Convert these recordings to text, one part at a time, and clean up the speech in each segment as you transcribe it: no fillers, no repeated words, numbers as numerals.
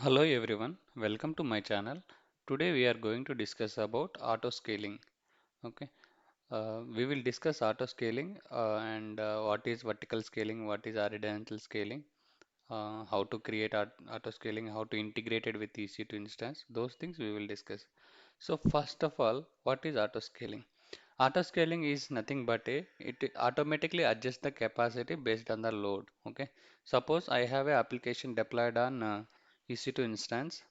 Hello everyone, welcome to my channel. Today we are going to discuss about auto scaling. Okay, we will discuss auto scaling and what is vertical scaling, what is horizontal scaling, how to create auto scaling, how to integrate it with EC2 instance. Those things we will discuss. So first of all, what is auto scaling? Auto scaling is nothing but it automatically adjusts the capacity based on the load. Okay, suppose I have a application deployed on EC2 instance,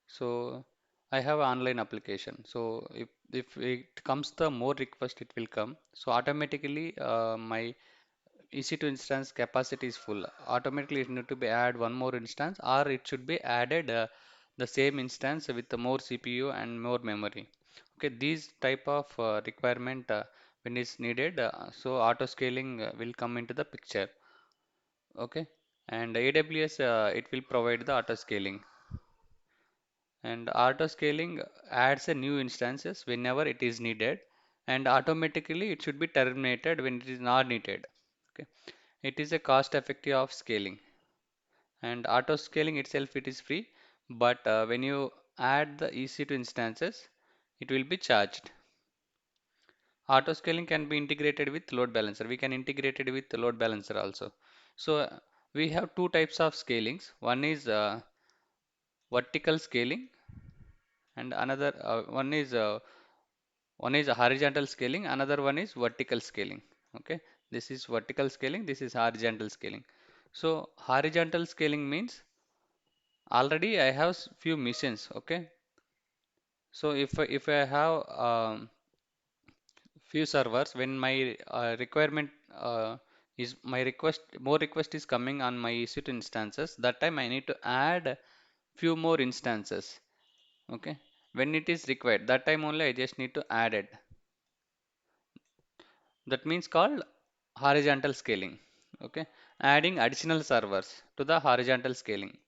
so I have an online application. So if it comes the more request, it will come. So automatically my EC2 instance capacity is full. Automatically it need to be add one more instance, or it should be added the same instance with the more CPU and more memory. Okay, these type of requirement when is needed, so auto scaling will come into the picture. Okay, and AWS it will provide the auto scaling. And auto scaling adds a new instances whenever it is needed, and automatically it should be terminated when it is not needed. Okay, it is a cost effective of scaling, and auto scaling itself it is free, but when you add the EC2 instances, it will be charged. Auto scaling can be integrated with load balancer. We can integrate it with the load balancer also. So we have two types of scalings. Vertical scaling, and another one is horizontal scaling, another one is vertical scaling. Okay, this is vertical scaling, this is horizontal scaling. So horizontal scaling means already I have few missions. Okay, so if I have few servers, when my requirement is my request more request is coming on my EC2 instances, that time I need to add few more instances. Okay, when it is required, that time only I just need to add it. That means called horizontal scaling. Okay, adding additional servers to the horizontal scaling.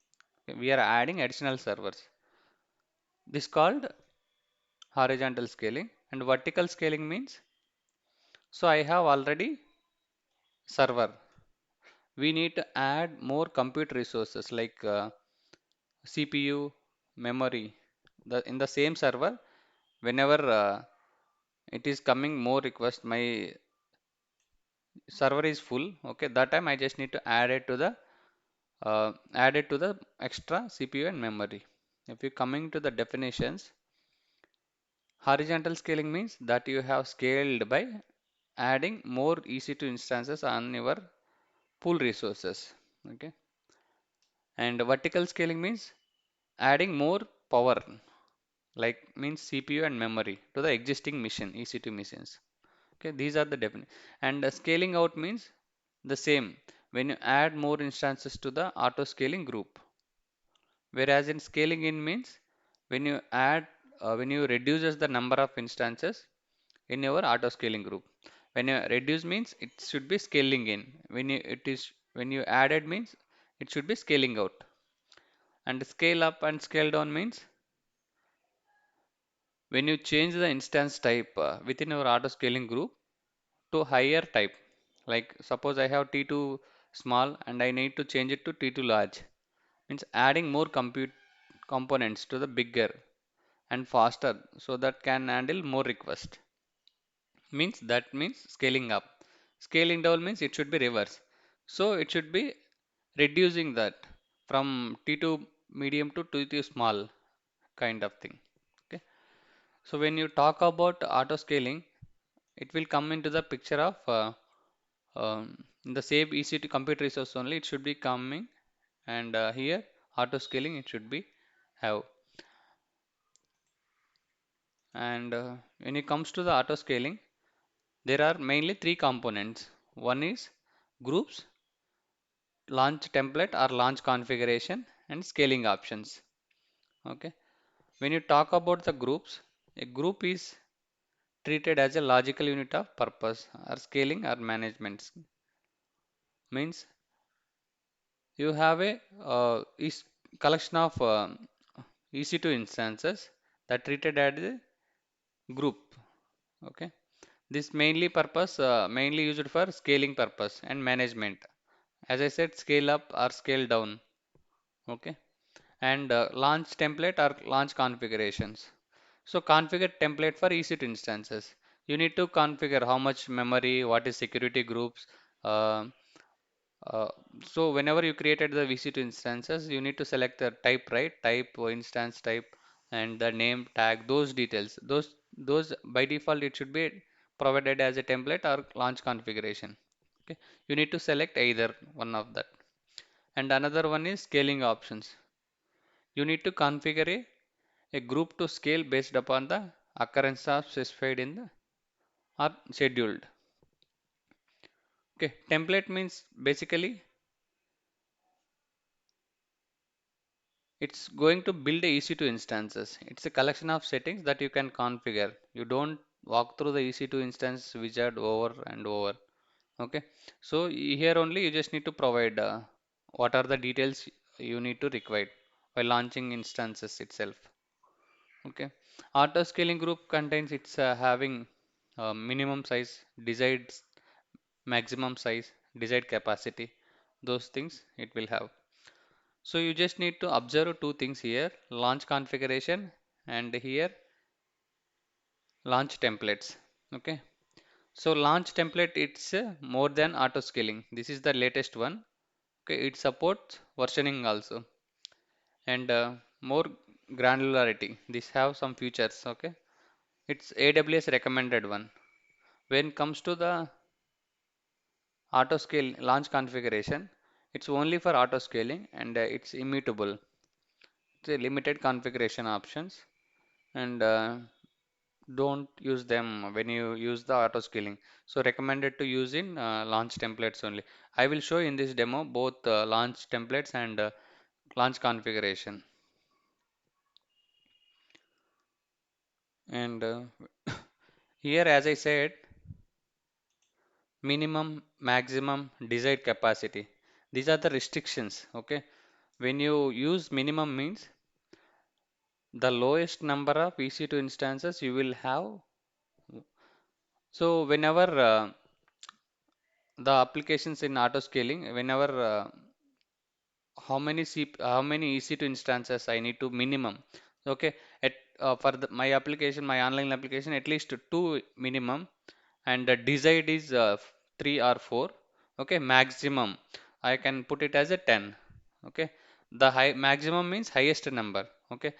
Okay, we are adding additional servers. This called horizontal scaling. And vertical scaling means, so I have already server. We need to add more compute resources like CPU, memory. In the same server, whenever it is coming more request, my server is full. Okay, that time I just need to add it to the extra CPU and memory. If you coming to the definitions, horizontal scaling means that you have scaled by adding more EC2 instances on your pool resources. Okay, and vertical scaling means adding more power, like means CPU and memory to the existing mission EC2 missions. Okay, these are the definition. And scaling out means the same when you add more instances to the auto scaling group. Whereas in scaling in means when you when you reduces the number of instances in your auto scaling group. When you reduce means it should be scaling in. When you added means it should be scaling out. And scale up and scale down means when you change the instance type within your auto scaling group to higher type. Like suppose I have T2 small and I need to change it to T2 large. Means adding more compute components to the bigger and faster, so that can handle more request. Means that means scaling up. Scaling down means it should be reverse. So it should be reducing that from T2 medium to T2 small kind of thing. Okay. So when you talk about auto scaling, it will come into the picture of in the same EC2 compute resource only it should be coming, and here auto scaling it should be have. And when it comes to the auto scaling, there are mainly three components. One is groups, launch template or launch configuration, and scaling options. Okay. When you talk about the groups, a group is treated as a logical unit of purpose or scaling or management. Means you have a is collection of EC2 instances that treated as a group. Okay. This mainly used for scaling purpose and management. As I said, scale up or scale down. Okay. and launch template or launch configurations. So configure template for EC2 instances. You need to configure how much memory, what is security groups. Uh, uh, so whenever you created the VC2 instances, you need to select the type, right? Type, instance type, and the name tag, those details. Those by default it should be provided as a template or launch configuration. Okay, you need to select either one of that. And another one is scaling options. You need to configure a group to scale based upon the occurrence of specified in the or scheduled. Okay, template means basically it's going to build a EC2 instances. It's a collection of settings that you can configure. You don't walk through the EC2 instance wizard over and over. Okay, so here only you just need to provide what are the details you need to require while launching instances itself. Okay, auto scaling group contains it's having minimum size, desired maximum size, desired capacity. Those things it will have. So you just need to observe two things here, launch configuration and here launch templates. Okay. So launch template it's more than auto scaling. This is the latest one. Okay. It supports versioning also and more granularity. This have some features. Okay. It's AWS recommended one. When it comes to the auto scale launch configuration, it's only for auto scaling and it's immutable. It's a limited configuration options and don't use them when you use the auto scaling. So recommended to use in launch templates only. I will show in this demo both launch templates and launch configuration. And here, as I said, minimum, maximum, desired capacity. These are the restrictions. Okay, when you use minimum means the lowest number of EC2 instances you will have. So whenever the applications in auto scaling, whenever how many EC2 instances I need to minimum. Okay, at for my application, my online application, at least two minimum, and the desired is three or four. Okay, maximum I can put it as a 10. Okay, the high maximum means highest number. Okay,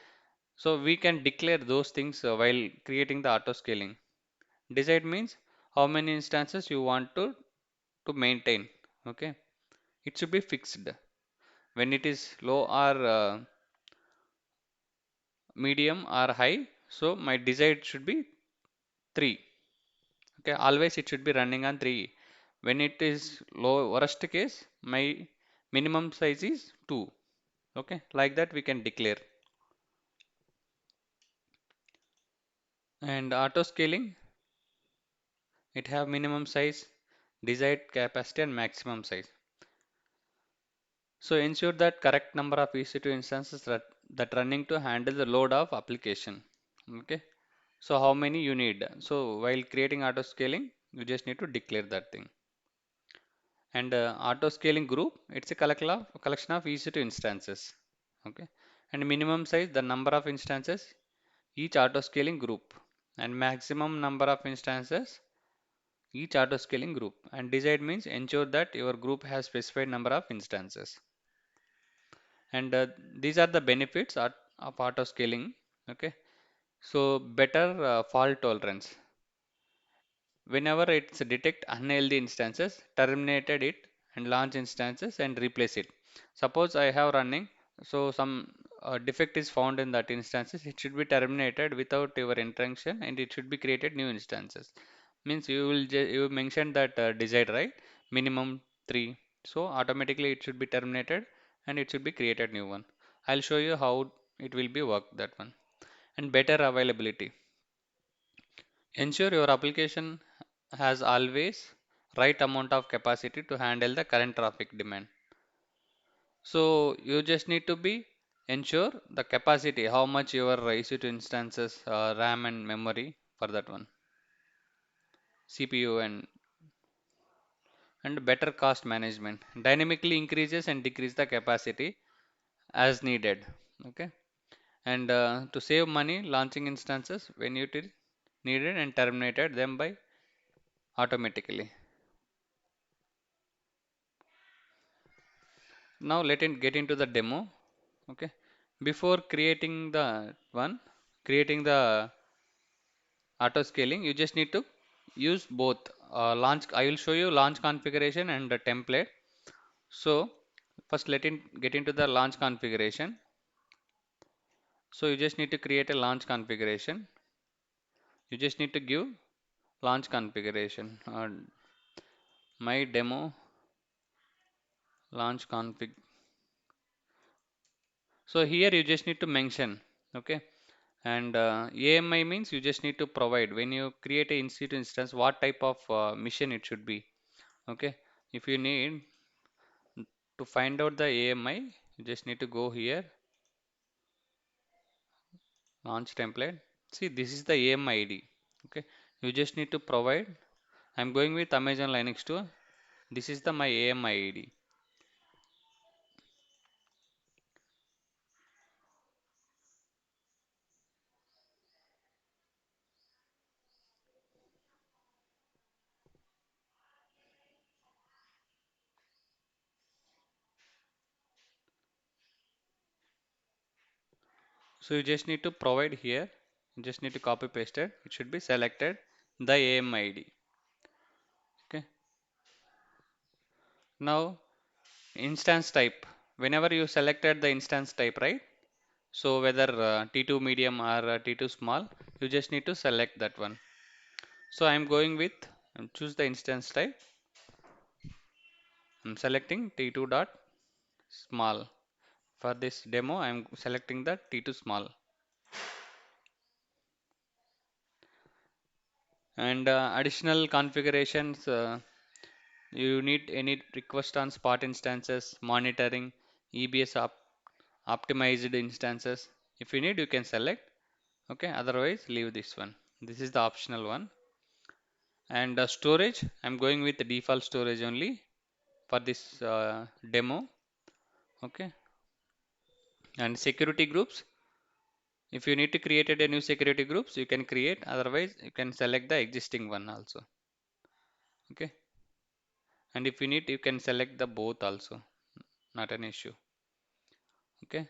so we can declare those things while creating the auto scaling. Desired means how many instances you want to maintain. Okay, it should be fixed. When it is low or medium or high, so my desired should be 3. Okay, always it should be running on 3. When it is low worst case, my minimum size is 2. Okay, like that we can declare. And auto scaling, it have minimum size, desired capacity and maximum size. So ensure that correct number of EC2 instances that running to handle the load of application. Okay, so how many you need? So while creating auto scaling, you just need to declare that thing. And auto scaling group, it's a collection of EC2 instances. Okay, and minimum size, the number of instances each auto scaling group, and maximum number of instances each auto scaling group. And desired means ensure that your group has specified number of instances. And these are the benefits of auto scaling. Okay, so better fault tolerance. Whenever it's detect unhealthy instances, terminated it and launch instances and replace it. Suppose I have running, so some defect is found in that instances, it should be terminated without your intention and it should be created new instances. Means you mentioned that desired, right? Minimum 3. So automatically it should be terminated and it should be created new one. I'll show you how it will be work that one. And better availability. Ensure your application has always right amount of capacity to handle the current traffic demand. So you just need to be ensure the capacity, how much your EC2 instances, RAM and memory for that one, CPU and better cost management. Dynamically increases and decrease the capacity as needed. Okay, and to save money, launching instances when you did needed and terminated them by automatically. Now let it get into the demo. Okay, before creating the auto scaling, you just need to use both launch. I will show you launch configuration and the template. So first let it get into the launch configuration. So you just need to create a launch configuration. You just need to give launch configuration. My demo launch config. So here you just need to mention, okay. And AMI means you just need to provide when you create a institute instance what type of mission it should be. Okay, if you need to find out the AMI, you just need to go here, launch template. See, this is the AMI ID. Okay, you just need to provide. I'm going with Amazon Linux 2. This is the my AMI ID. So you just need to provide here. You just need to copy paste it. It should be selected the AMI ID. Okay. Now instance type. Whenever you selected the instance type, right? So whether T2 medium or T2 small, you just need to select that one. So I'm going with choose the instance type. I'm selecting T2 dot small. For this demo, I'm selecting the T2 small. And additional configurations, you need any request on spot instances, monitoring, EBS optimized instances. If you need, you can select. Okay, otherwise leave this one. This is the optional one. And storage, I'm going with the default storage only for this demo. Okay, and security groups. If you need to create a new security groups, you can create. Otherwise, you can select the existing one also. Okay, and if you need, you can select the both also. Not an issue. Okay,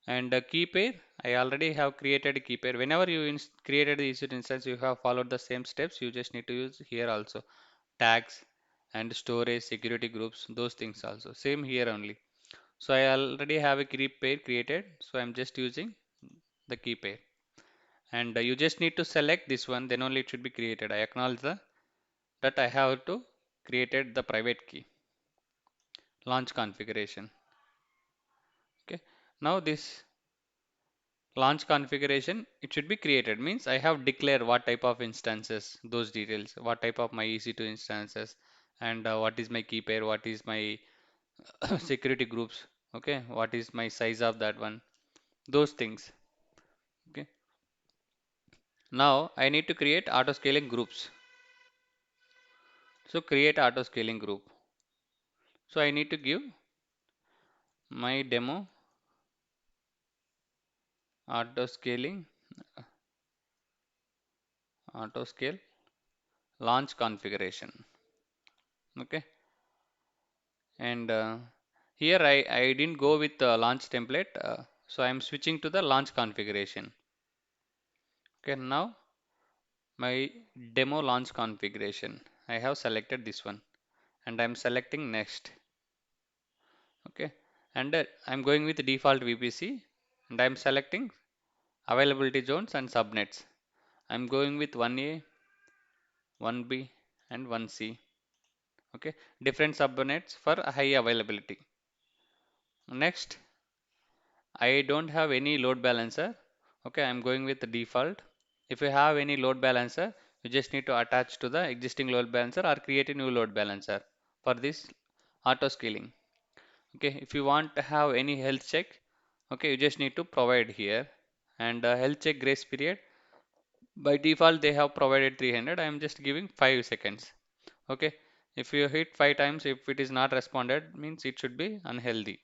and key pair. I already have created a key pair. Whenever you created the EC2 instance, you have followed the same steps. You just need to use here also tags and storage, security groups, those things also. Same here only. So I already have a key pair created. So I'm just using the key pair. And you just need to select this one, then only it should be created. I acknowledge that I have to created the private key launch configuration. Okay, now this launch configuration, it should be created means I have declared what type of instances, those details, what type of my EC2 instances, and what is my key pair, what is my security groups, okay, what is my size of that one, those things. Okay, now I need to create auto scaling groups. So create auto scaling group. So I need to give my demo auto scaling auto scale launch configuration. Okay, and here I didn't go with the launch template, so I'm switching to the launch configuration. Okay, now my demo launch configuration, I have selected this one and I'm selecting next. Okay, and I'm going with default VPC and I'm selecting availability zones and subnets. I'm going with 1A, 1B and 1C. Okay, different subnets for high availability. Next, I don't have any load balancer. Okay, I'm going with the default. If you have any load balancer, you just need to attach to the existing load balancer or create a new load balancer for this auto scaling. Okay, if you want to have any health check, okay, you just need to provide here. And health check grace period, by default they have provided 300. I am just giving 5 seconds. Okay, if you hit 5 times, if it is not responded, means it should be unhealthy.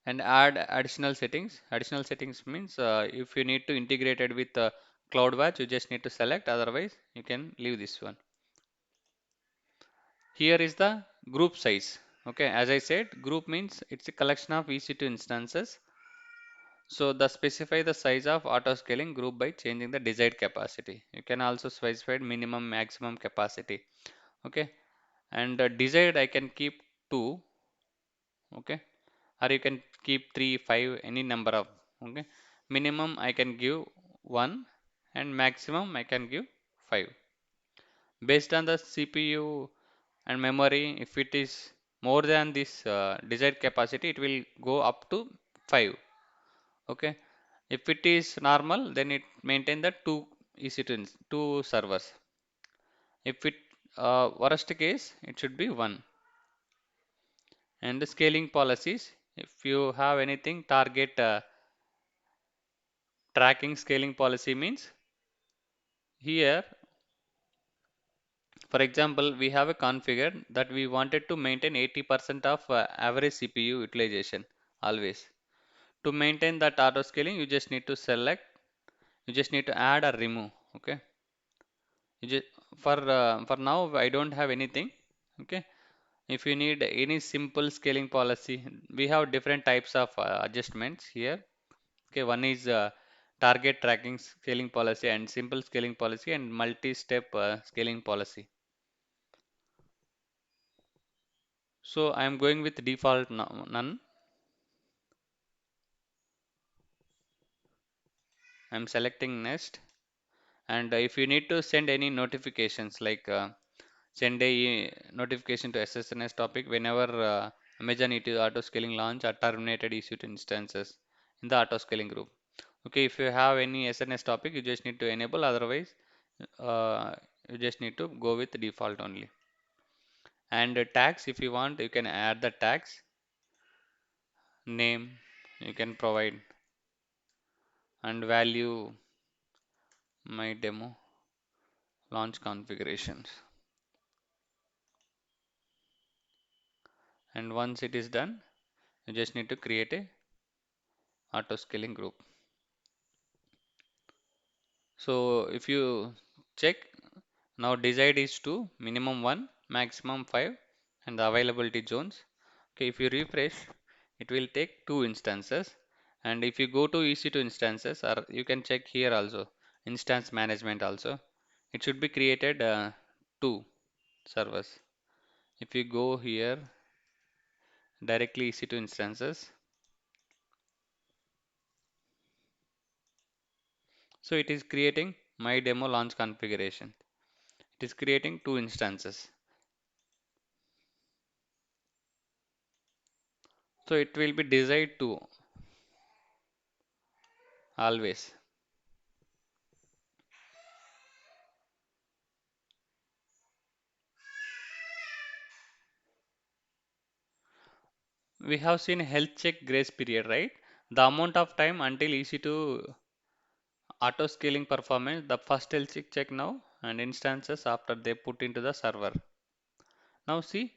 and add additional settings. Additional settings means if you need to integrate it with CloudWatch, you just need to select, otherwise you can leave this one. Here is the group size. Okay, as I said, group means it's a collection of EC2 instances. So the specify the size of auto scaling group by changing the desired capacity. You can also specify minimum maximum capacity. Okay, and desired I can keep 2. Okay, or you can keep 3, 5, any number of. Okay, minimum I can give 1 and maximum I can give 5. Based on the CPU and memory, if it is more than this desired capacity, it will go up to 5. Okay, if it is normal, then it maintain the 2 EC2 2 servers. If it worst case, it should be 1. And the scaling policies, if you have anything target tracking scaling policy means here, for example, we have a configured that we wanted to maintain 80% of average CPU utilization always. To maintain that auto scaling, you just need to select, you just need to add or remove. Okay, you just, for now I don't have anything. Okay, if you need any simple scaling policy, we have different types of adjustments here. Okay, one is target tracking scaling policy and simple scaling policy and multi-step scaling policy. So I am going with default none. I am selecting next. And if you need to send any notifications like send a notification to SSNS topic whenever Amazon ET auto scaling launch or terminated EC2 instances in the auto scaling group. Okay, if you have any SNS topic, you just need to enable. Otherwise, uh, you just need to go with default only. And tags, if you want, you can add the tags name. You can provide and value my demo launch configurations. And once it is done, you just need to create a auto scaling group. So if you check, now desired is 2, minimum 1, maximum 5, and the availability zones. Okay, if you refresh, it will take 2 instances. And if you go to EC2 instances, or you can check here also, instance management also, it should be created 2 servers. If you go here, directly EC2 instances, so it is creating my demo launch configuration. It is creating 2 instances. So it will be desired to always. We have seen health check grace period, right? The amount of time until EC2 auto scaling performance, the first health check now and instances after they put into the server. Now see,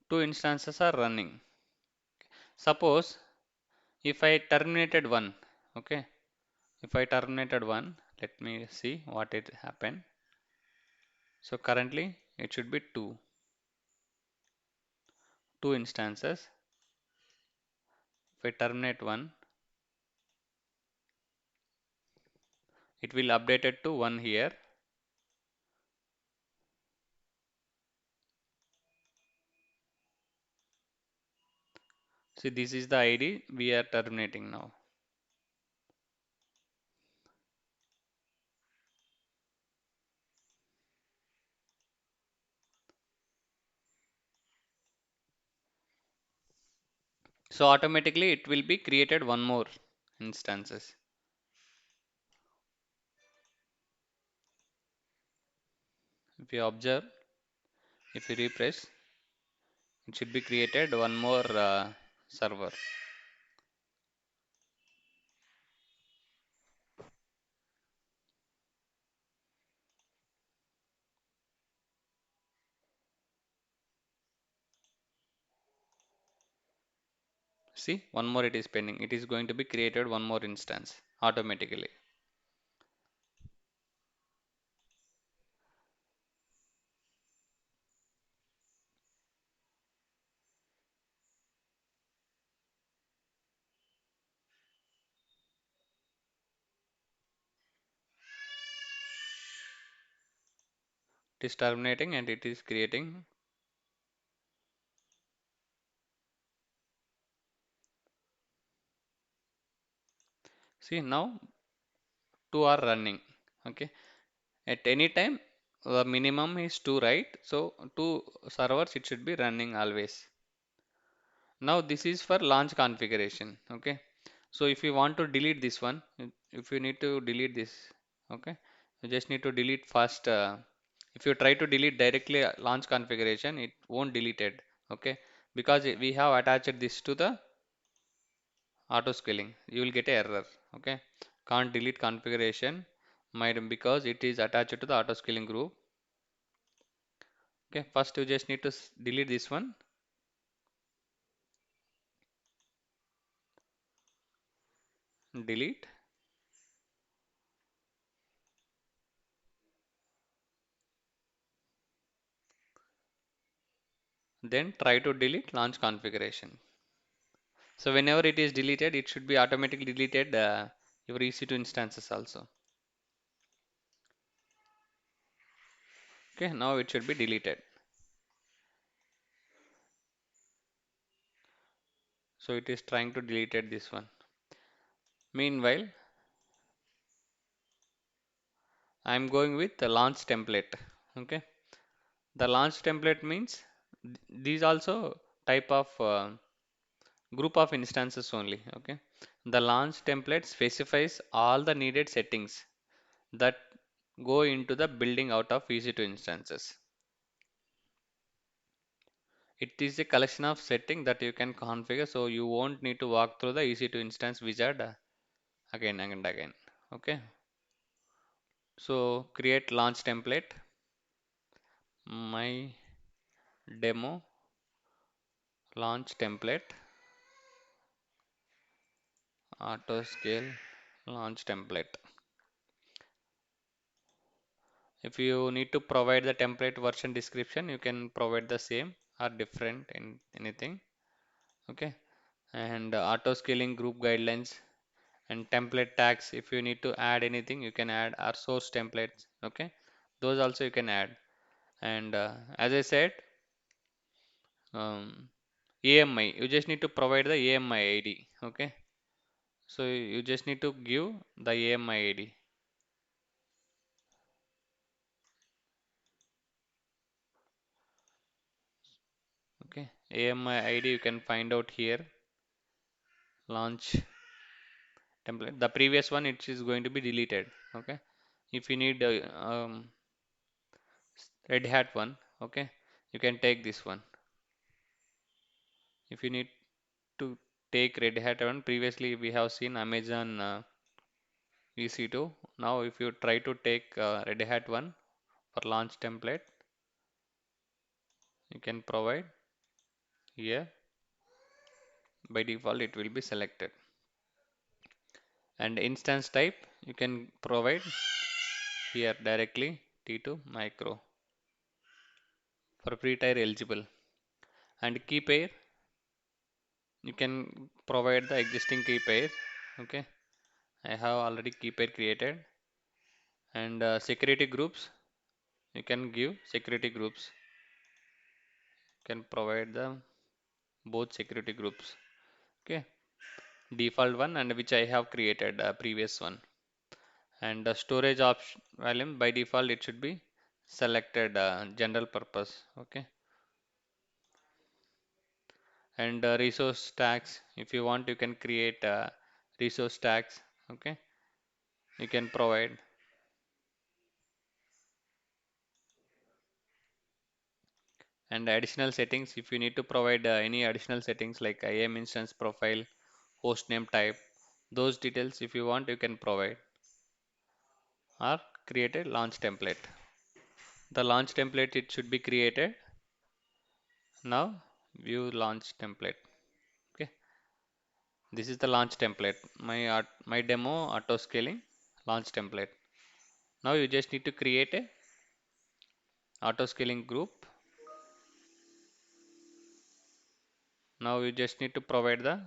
2 instances are running. Suppose if I terminated one, okay, if I terminated one, let me see what it happened. So currently it should be two instances. If I terminate one, it will update it to 1 here. See, this is the ID we are terminating now. So automatically it will be created one more instances. If you observe, if you refresh, it should be created one more server. See, one more it is pending. It is going to be created one more instance automatically. It is terminating and it is creating. See, now two are running. Okay. At any time, the minimum is two, right? So two servers it should be running always. Now this is for launch configuration. Okay. So if you want to delete this one, if you need to delete this, okay, you just need to delete first. If you try to delete directly launch configuration, it won't delete it. Okay, because we have attached this to the auto scaling. You will get an error. Okay, can't delete configuration, might because it is attached to the auto scaling group. Okay, first you just need to delete this one, delete, then try to delete launch configuration. So whenever it is deleted, it should be automatically deleted your EC2 instances also. Okay, now it should be deleted. So it is trying to delete this one. Meanwhile, I am going with the launch template. Okay, the launch template means these also type of group of instances only. Okay, the launch template specifies all the needed settings that go into the building out of EC2 instances. It is a collection of settings that you can configure, so you won't need to walk through the EC2 instance wizard again and again. Okay, so create launch template, my demo launch template, auto scale launch template. If you need to provide the template version description, you can provide the same or different in anything. Okay, and auto scaling group guidelines and template tags. If you need to add anything, you can add our source templates. Okay, those also you can add. And as I said, AMI, you just need to provide the AMI ID. Okay, so you just need to give the AMI ID. Okay, AMI ID you can find out here. Launch template. The previous one it is going to be deleted. Okay, if you need Red Hat one, okay, you can take this one. If you need to take Red Hat one, previously we have seen Amazon EC2. Now if you try to take Red Hat one for launch template, you can provide here. By default it will be selected. And instance type you can provide here directly T2 micro for free tier eligible. And key pair you can provide the existing key pair. Okay, I have already key pair created. And security groups you can give security groups, can provide the both security groups. Okay, default one and which I have created previous one. And the storage option volume by default it should be selected general purpose. Okay, and resource tags if you want you can create resource tags. Okay, you can provide. And additional settings if you need to provide any additional settings like IAM instance profile, host name type, those details if you want you can provide or create a launch template. The launch template it should be created. Now view launch template. Okay, This is the launch template. My demo auto scaling launch template. Now you just need to create a auto scaling group. Now you just need to provide the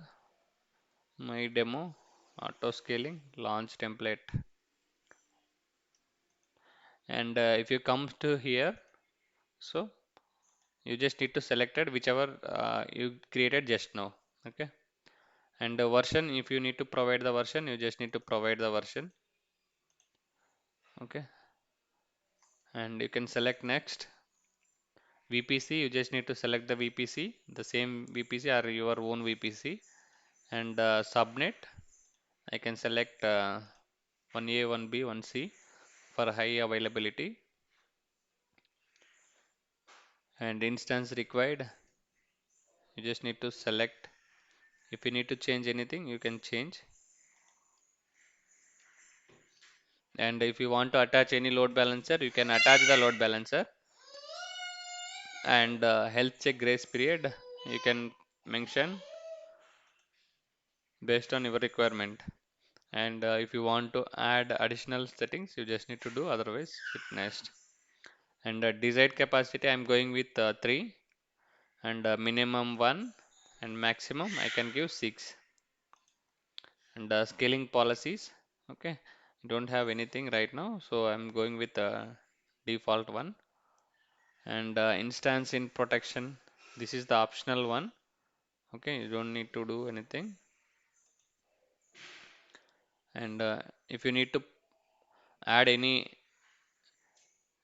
my demo auto scaling launch template. And if you come to here, so you just need to select it whichever you created just now. Okay. And the version, if you need to provide the version, you just need to provide the version. Okay. And you can select next. VPC, you just need to select the VPC, the same VPC or your own VPC. And subnet, I can select 1A, 1B, 1C for high availability. And instance required, you just need to select. If you need to change anything, you can change. And if you want to attach any load balancer, you can attach the load balancer. And health check grace period, you can mention based on your requirement. And if you want to add additional settings, you just need to do, otherwise hit next. And desired capacity, I'm going with 3, and minimum 1, and maximum I can give 6. And scaling policies, okay, don't have anything right now, so I'm going with default one. And instance in protection, this is the optional one. Okay, you don't need to do anything. And if you need to add any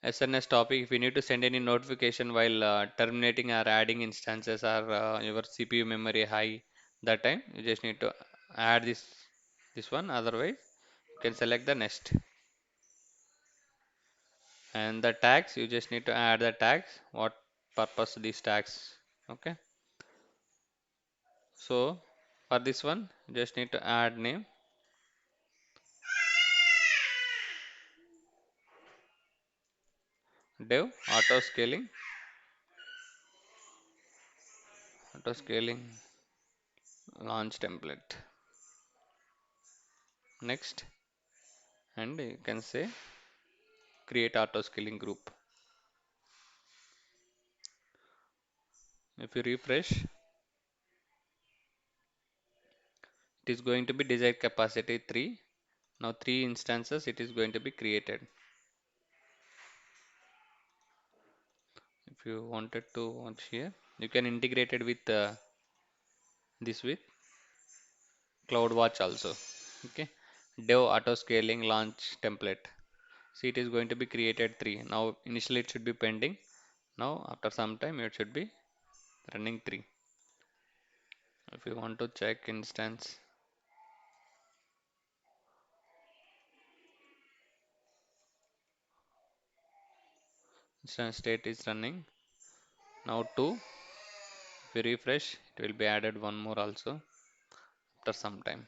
SNS topic, if you need to send any notification while terminating or adding instances, or your CPU memory high, that time you just need to add this one, otherwise you can select the next. And the tags, you just need to add the tags, what purpose these tags. Okay, so for this one you just need to add name, dev auto scaling launch template, next. And you can say create auto scaling group. If you refresh, it is going to be desired capacity 3. Now 3 instances it is going to be created. If you wanted to watch here, you can integrate it with this with CloudWatch also. Okay, dev auto scaling launch template. See, it is going to be created 3. Now initially it should be pending. Now after some time it should be running 3. If you want to check instance state is running. Now 2. If you refresh, it will be added one more also after some time.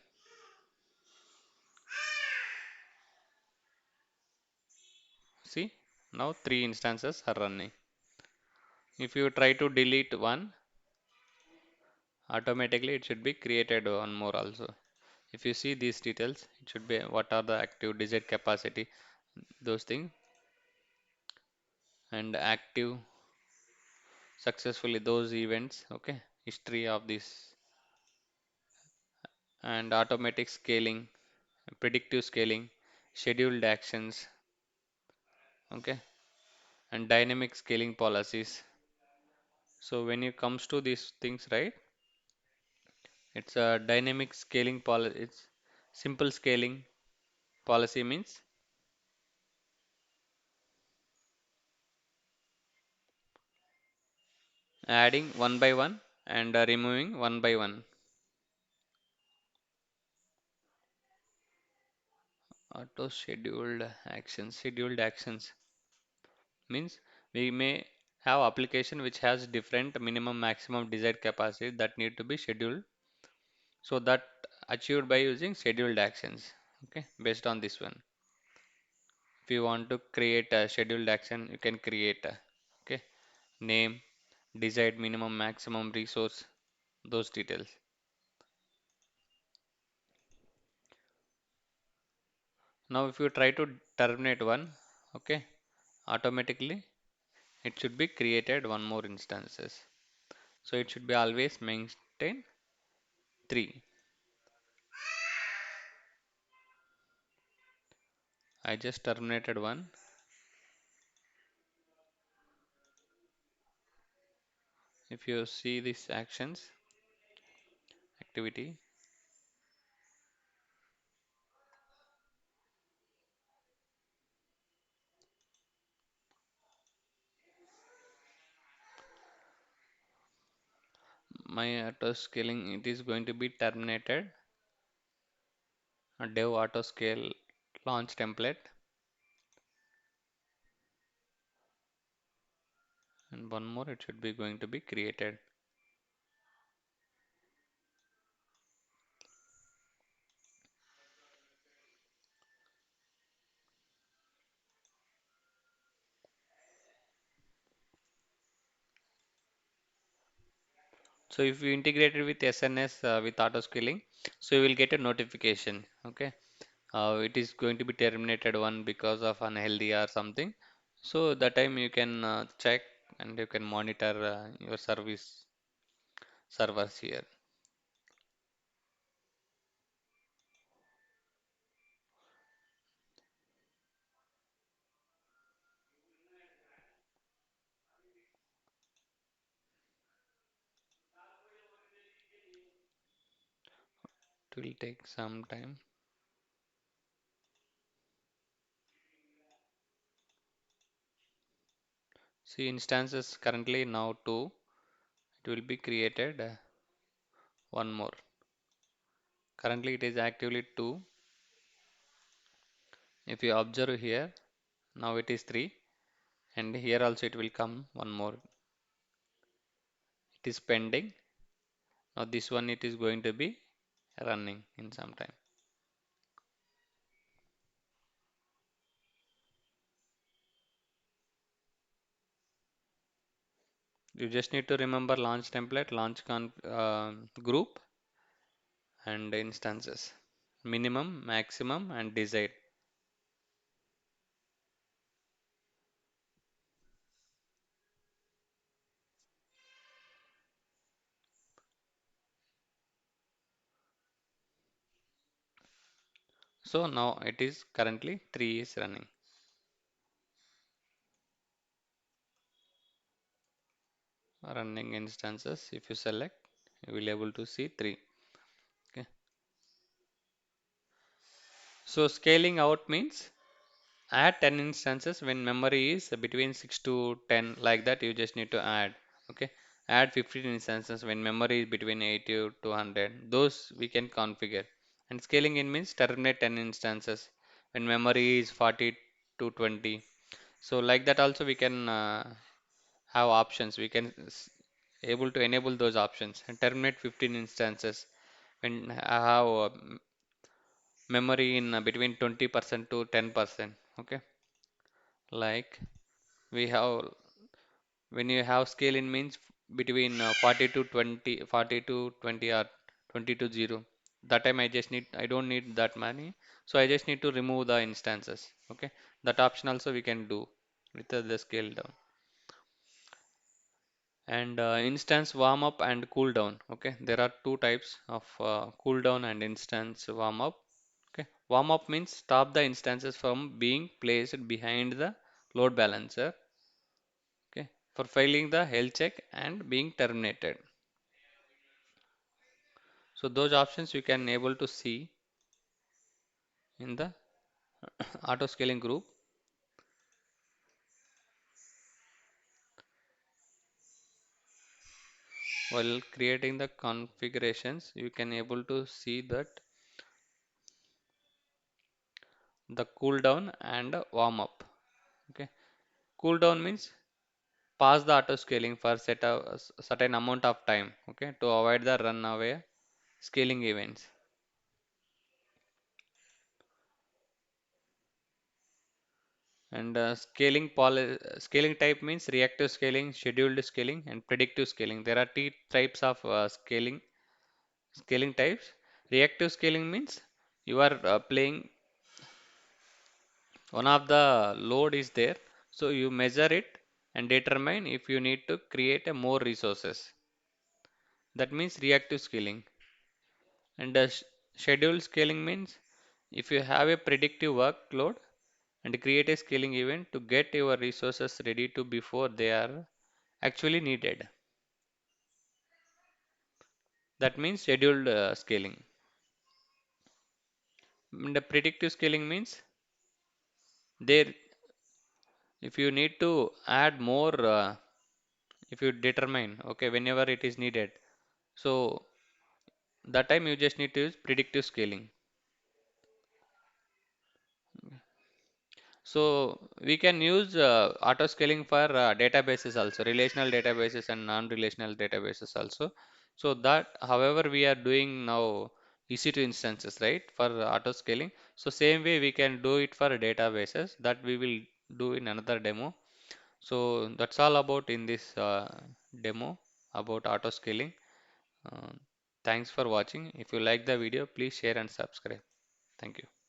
See, now 3 instances are running. If you try to delete one, automatically it should be created one more also. If you see these details, it should be what are the active digit capacity, those things, and active successfully those events. Okay, history of this, and automatic scaling, predictive scaling, scheduled actions. Okay, and dynamic scaling policies. So when it comes to these things, right, it's a dynamic scaling policy. It's simple scaling policy means adding one by one and removing one by one. Auto scheduled actions means we may have application which has different minimum maximum desired capacity that need to be scheduled, so that achieved by using scheduled actions. Okay, based on this one, if you want to create a scheduled action, you can create a, okay, name, desired minimum maximum resource, those details. Now if you try to terminate one, okay, automatically it should be created one more instances. So it should be always maintain 3. I just terminated one. If you see these actions, activity, my auto scaling, it is going to be terminated. A dev auto scale launch template, and one more it should be going to be created. So if you integrate it with SNS with auto scaling, so you will get a notification. Okay, it is going to be terminated one because of unhealthy or something. So that time you can check and you can monitor your service servers here. It will take some time. See instances currently now 2. It will be created one more. Currently it is actively 2. If you observe here, now it is 3, and here also it will come one more. It is pending. Now this one it is going to be running in some time. You just need to remember launch template, launch group, and instances. Minimum, maximum, and desired. So now it is currently 3 is running. Running instances. If you select, you will able to see 3. Okay. So scaling out means add 10 instances when memory is between 6 to 10, like that you just need to add. Okay, add 15 instances when memory is between 80 to 200. Those we can configure. And scaling in means terminate 10 instances when memory is 40 to 20. So like that also we can have options. We can able to enable those options and terminate 15 instances when I have memory in between 20% to 10%. Okay, like we have, when you have scale in means between 40 to 20, 40 to 20, or 20 to 0, that time I don't need that many, so I just need to remove the instances. Okay, that option also we can do with the scale down. And instance warm up and cool down. Okay, there are two types of cool down and instance warm up. Okay, warm up means stop the instances from being placed behind the load balancer, okay, for failing the health check and being terminated. So those options you can able to see in the auto scaling group. While creating the configurations, you can able to see that the cool down and warm up. Okay, cool down means pause the auto scaling for a certain amount of time, okay, to avoid the runaway scaling events. And scaling type means reactive scaling, scheduled scaling, and predictive scaling. There are three types of scaling types. Reactive scaling means you are playing one of the load is there, so you measure it and determine if you need to create a more resources. That means reactive scaling. And the scheduled scaling means if you have a predictive workload and create a scaling event to get your resources ready to before they are actually needed. That means scheduled scaling. And the predictive scaling means there, if you need to add more, if you determine, okay, whenever it is needed, so that time you just need to use predictive scaling. So we can use auto scaling for databases also, relational databases and non-relational databases also. So that, however, we are doing now EC2 instances, right, for auto scaling. So same way we can do it for databases, that we will do in another demo. So that's all about in this demo about auto scaling. Uh, Thanks for watching. If you like the video, please share and subscribe. Thank you.